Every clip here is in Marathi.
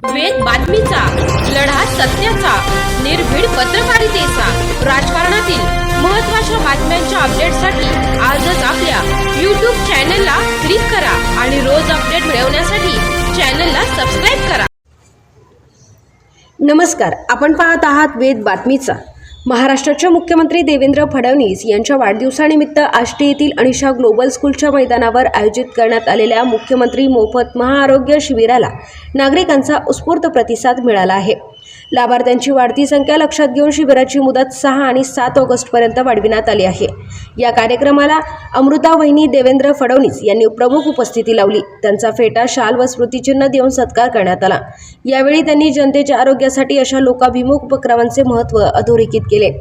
वेद बातमीचा, लढा सत्याचा, निर्भीड पत्रकारितेचा, राजकारणातील महत्त्वाच्या बातम्यांच्या अपडेटसाठी आजच आपल्या YouTube चॅनलला क्लिक करा आणि रोज अपडेट मिळवण्यासाठी चॅनलला सबस्क्राइब करा। नमस्कार, आपण पाहत आहात वेद बातमीचा। महाराष्ट्राचे मुख्यमंत्री देवेंद्र फडणवीस यांच्या वाढदिवसानिमित्त आष्टी येथील अनिशा ग्लोबल स्कूलच्या मैदानावर आयोजित करण्यात आलेल्या मुख्यमंत्री मोफत महाआरोग्य शिबिराला नागरिकांचा उत्स्फूर्त प्रतिसाद मिळाला आहे। लाभार्थ्यांची वाढती संख्या लक्षात घेऊन शिबिराची मुदत 6 आणि 7 ऑगस्टपर्यंत वाढविण्यात आली आहे। या कार्यक्रमाला अमृता वहिनी देवेंद्र फडणवीस यांनी प्रमुख उपस्थिती लावली। त्यांचा फेटा, शाल व स्मृतिचिन्ह देऊन सत्कार करण्यात आला। यावेळी त्यांनी जनतेच्या आरोग्यासाठी अशा लोकाभिमुख उपक्रमांचे महत्त्व अधोरेखित केले।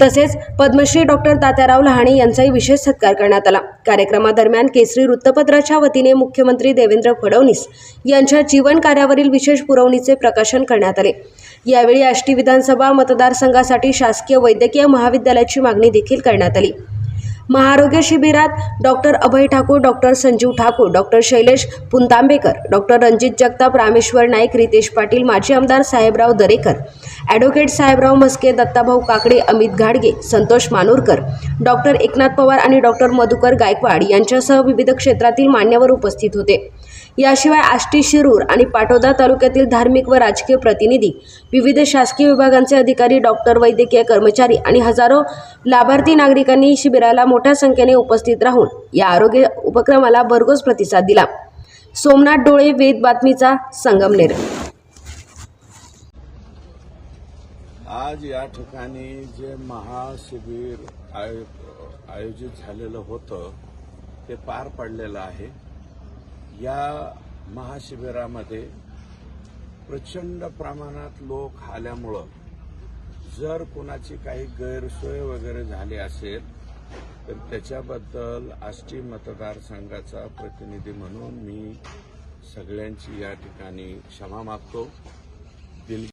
तसेच पद्मश्री डॉक्टर तात्याराव लहाणे यांचाही विशेष सत्कार करण्यात आला। कार्यक्रमादरम्यान केसरी वृत्तपत्राच्या वतीने मुख्यमंत्री देवेंद्र फडणवीस यांच्या जीवन कार्यावरील विशेष पुरवणीचे प्रकाशन करण्यात आले। यावेळी आष्टी विधानसभा मतदारसंघासाठी शासकीय वैद्यकीय महाविद्यालयाची मागणी देखील करण्यात आली। महाआरोग्य शिबिरात doctor Abhay Thakur, doctor Sanjeev Thakur, doctor Shailesh Puntambekar, doctor Ranjit Jagtap, Rameshwar Naik, Ritesh Patil, माजी आमदार साहेबराव दरेकर, ॲडव्होकेट साहेबराव मस्के, दत्ताभाऊ काकडे, अमित घाडगे, संतोष मानूरकर, डॉक्टर एकनाथ पवार आणि डॉक्टर मधुकर गायकवाड यांच्यासह विविध क्षेत्रातील मान्यवर उपस्थित होते। याशिवाय आष्टी, शिरूर आणि पाटोदा तालुक्यातील धार्मिक व राजकीय प्रतिनिधी, विविध शासकीय विभागांचे अधिकारी, डॉक्टर, वैद्यकीय कर्मचारी आणि हजारो लाभार्थी नागरिकांनी शिबिराला मोठ्या संख्येने उपस्थित राहून या आरोग्य उपक्रमाला भरघोस प्रतिसाद दिला। सोमनाथ डोळे, वेद बातमीचा, संगमनेर। आज या ठिकाणी जे महाशिबिर आयोजित झालेलं होतं ते पार पडलेलं आहे। या महाशिबिरामध्ये प्रचंड प्रमाणात लोक आल्यामुळं जर कोणाची काही गैरसोय वगैरे झाली असेल तर त्याच्याबद्दल आष्टी मतदारसंघाचा प्रतिनिधी म्हणून मी सगळ्यांची या ठिकाणी क्षमा मागतो।